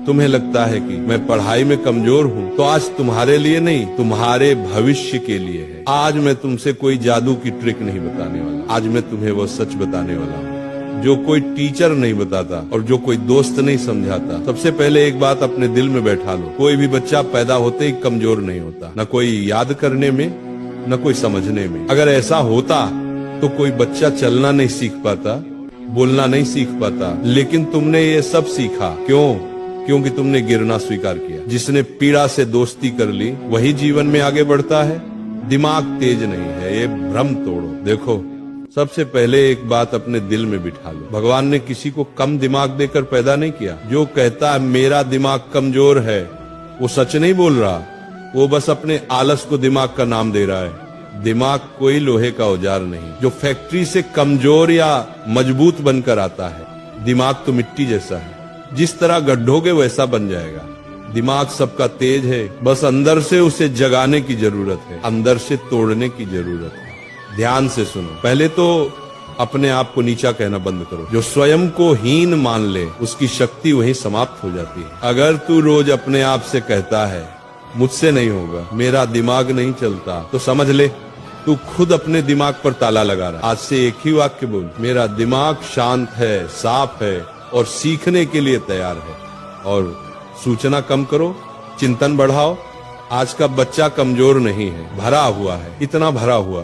तुम्हें लगता है कि मैं पढ़ाई में कमजोर हूँ, तो आज तुम्हारे लिए नहीं, तुम्हारे भविष्य के लिए है। आज मैं तुमसे कोई जादू की ट्रिक नहीं बताने वाला, आज मैं तुम्हें वो सच बताने वाला हूँ जो कोई टीचर नहीं बताता और जो कोई दोस्त नहीं समझाता। सबसे पहले एक बात अपने दिल में बैठा लो, कोई भी बच्चा पैदा होते ही कमजोर नहीं होता, न कोई याद करने में न कोई समझने में। अगर ऐसा होता तो कोई बच्चा चलना नहीं सीख पाता, बोलना नहीं सीख पाता, लेकिन तुमने ये सब सीखा क्यों? क्योंकि तुमने गिरना स्वीकार किया। जिसने पीड़ा से दोस्ती कर ली वही जीवन में आगे बढ़ता है। दिमाग तेज नहीं है, ये भ्रम तोड़ो। देखो, सबसे पहले एक बात अपने दिल में बिठा लो, भगवान ने किसी को कम दिमाग देकर पैदा नहीं किया। जो कहता है मेरा दिमाग कमजोर है, वो सच नहीं बोल रहा, वो बस अपने आलस को दिमाग का नाम दे रहा है। दिमाग कोई लोहे का औजार नहीं जो फैक्ट्री से कमजोर या मजबूत बनकर आता है। दिमाग तो मिट्टी जैसा है, जिस तरह गड्ढोगे वैसा बन जाएगा। दिमाग सबका तेज है, बस अंदर से उसे जगाने की जरूरत है, अंदर से तोड़ने की जरूरत है। ध्यान से सुनो, पहले तो अपने आप को नीचा कहना बंद करो। जो स्वयं को हीन मान ले उसकी शक्ति वहीं समाप्त हो जाती है। अगर तू रोज अपने आप से कहता है मुझसे नहीं होगा, मेरा दिमाग नहीं चलता, तो समझ ले तू खुद अपने दिमाग पर ताला लगा रहा। आज से एक ही वाक्य बोल, मेरा दिमाग शांत है, साफ है और सीखने के लिए तैयार है। और सूचना कम करो, चिंतन बढ़ाओ। आज का बच्चा कमजोर नहीं है, भरा हुआ है, इतना भरा हुआ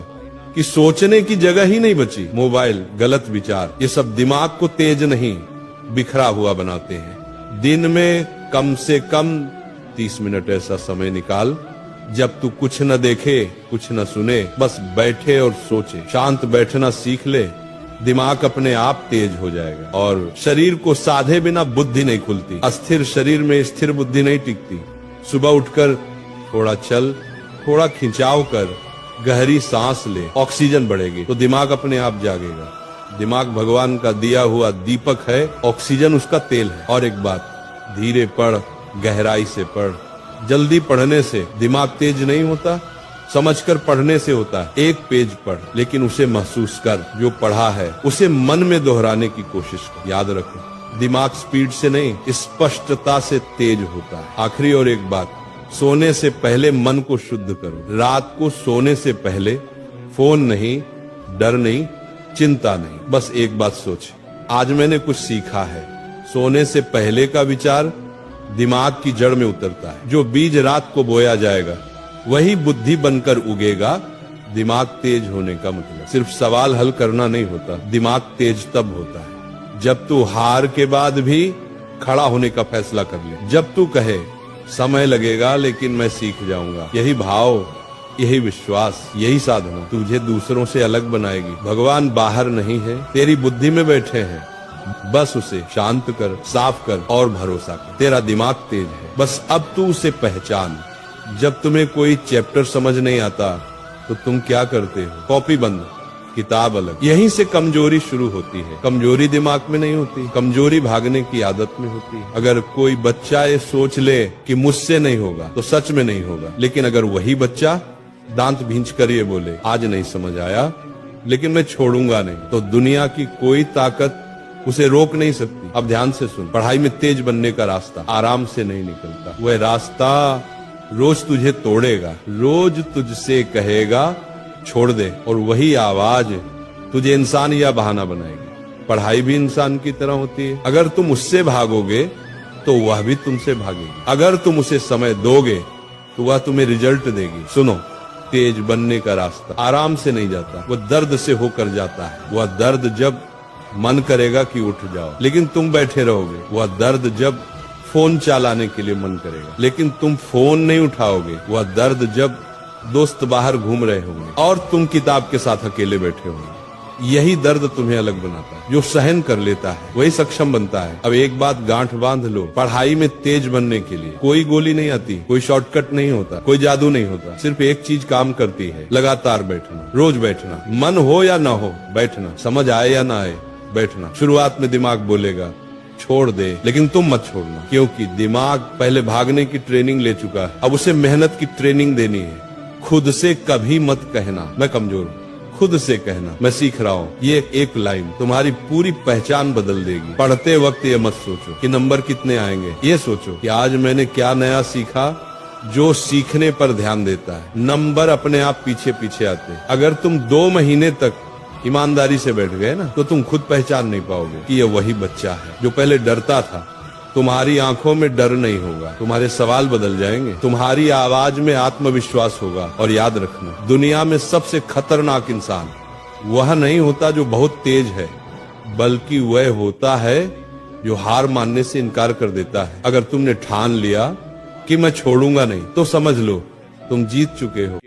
कि सोचने की जगह ही नहीं बची। मोबाइल, गलत विचार, ये सब दिमाग को तेज नहीं बिखरा हुआ बनाते हैं। दिन में कम से कम 30 मिनट ऐसा समय निकाल जब तू कुछ न देखे, कुछ न सुने, बस बैठे और सोचे। शांत बैठना सीख ले, दिमाग अपने आप तेज हो जाएगा। और शरीर को साधे बिना बुद्धि नहीं खुलती। अस्थिर शरीर में स्थिर बुद्धि नहीं टिकती। सुबह उठकर थोड़ा चल, थोड़ा खिंचाव कर, गहरी सांस ले, ऑक्सीजन बढ़ेगी तो दिमाग अपने आप जागेगा। दिमाग भगवान का दिया हुआ दीपक है, ऑक्सीजन उसका तेल है। और एक बात, धीरे पढ़, गहराई से पढ़। जल्दी पढ़ने से दिमाग तेज नहीं होता, समझकर पढ़ने से होता है। एक पेज पढ़, लेकिन उसे महसूस कर। जो पढ़ा है उसे मन में दोहराने की कोशिश कर। याद रखो, दिमाग स्पीड से नहीं, स्पष्टता से तेज होता है। आखिरी और एक बात, सोने से पहले मन को शुद्ध करो। रात को सोने से पहले फोन नहीं, डर नहीं, चिंता नहीं, बस एक बात सोच, आज मैंने कुछ सीखा है। सोने से पहले का विचार दिमाग की जड़ में उतरता है। जो बीज रात को बोया जाएगा वही बुद्धि बनकर उगेगा। दिमाग तेज होने का मतलब सिर्फ सवाल हल करना नहीं होता, दिमाग तेज तब होता है जब तू हार के बाद भी खड़ा होने का फैसला कर ले। जब तू कहे समय लगेगा लेकिन मैं सीख जाऊंगा। यही भाव, यही विश्वास, यही साधना तुझे दूसरों से अलग बनाएगी। भगवान बाहर नहीं है, तेरी बुद्धि में बैठे हैं। बस उसे शांत कर, साफ कर और भरोसा कर। तेरा दिमाग तेज है, बस अब तू उसे पहचान। जब तुम्हें कोई चैप्टर समझ नहीं आता तो तुम क्या करते हो? कॉपी बंद, किताब अलग। यहीं से कमजोरी शुरू होती है। कमजोरी दिमाग में नहीं होती, कमजोरी भागने की आदत में होती है। अगर कोई बच्चा ये सोच ले कि मुझसे नहीं होगा तो सच में नहीं होगा। लेकिन अगर वही बच्चा दांत भींच कर ये बोले आज नहीं समझ आया लेकिन मैं छोड़ूंगा नहीं, तो दुनिया की कोई ताकत उसे रोक नहीं सकती। अब ध्यान से सुन, पढ़ाई में तेज बनने का रास्ता आराम से नहीं निकलता। वह रास्ता रोज तुझे तोड़ेगा, रोज तुझसे कहेगा छोड़ दे, और वही आवाज तुझे इंसान या बहाना बनाएगी। पढ़ाई भी इंसान की तरह होती है। अगर तुम उससे भागोगे तो वह भी तुमसे भागेगी। अगर तुम उसे समय दोगे तो वह तुम्हें रिजल्ट देगी। सुनो, तेज बनने का रास्ता आराम से नहीं जाता, वह दर्द से होकर जाता है। वह दर्द जब मन करेगा कि उठ जाओ लेकिन तुम बैठे रहोगे। वह दर्द जब फोन चलाने के लिए मन करेगा लेकिन तुम फोन नहीं उठाओगे। वह दर्द जब दोस्त बाहर घूम रहे होंगे और तुम किताब के साथ अकेले बैठे होंगे। यही दर्द तुम्हें अलग बनाता है। जो सहन कर लेता है वही सक्षम बनता है। अब एक बात गांठ बांध लो, पढ़ाई में तेज बनने के लिए कोई गोली नहीं आती, कोई शॉर्टकट नहीं होता, कोई जादू नहीं होता। सिर्फ एक चीज काम करती है, लगातार बैठना, रोज बैठना। मन हो या ना हो बैठना, समझ आए या ना आए बैठना। शुरुआत में दिमाग बोलेगा छोड़ दे, लेकिन तुम मत छोड़ना, क्योंकि दिमाग पहले भागने की ट्रेनिंग ले चुका है। अब उसे मेहनत की ट्रेनिंग देनी है। खुद से कभी मत कहना मैं कमजोर हूँ, खुद से कहना, मैं सीख रहा हूँ। ये एक लाइन तुम्हारी पूरी पहचान बदल देगी। पढ़ते वक्त ये मत सोचो कि नंबर कितने आएंगे, ये सोचो कि आज मैंने क्या नया सीखा जो सीखने पर ध्यान देता है। नंबर अपने आप पीछे पीछे आते हैं। अगर तुम 2 महीने तक ईमानदारी से बैठ गए ना, तो तुम खुद पहचान नहीं पाओगे कि ये वही बच्चा है जो पहले डरता था। तुम्हारी आंखों में डर नहीं होगा, तुम्हारे सवाल बदल जाएंगे, तुम्हारी आवाज में आत्मविश्वास होगा। और याद रखना, दुनिया में सबसे खतरनाक इंसान वह नहीं होता जो बहुत तेज है, बल्कि वह होता है जो हार मानने से इनकार कर देता है। अगर तुमने ठान लिया कि मैं छोड़ूंगा नहीं, तो समझ लो तुम जीत चुके हो।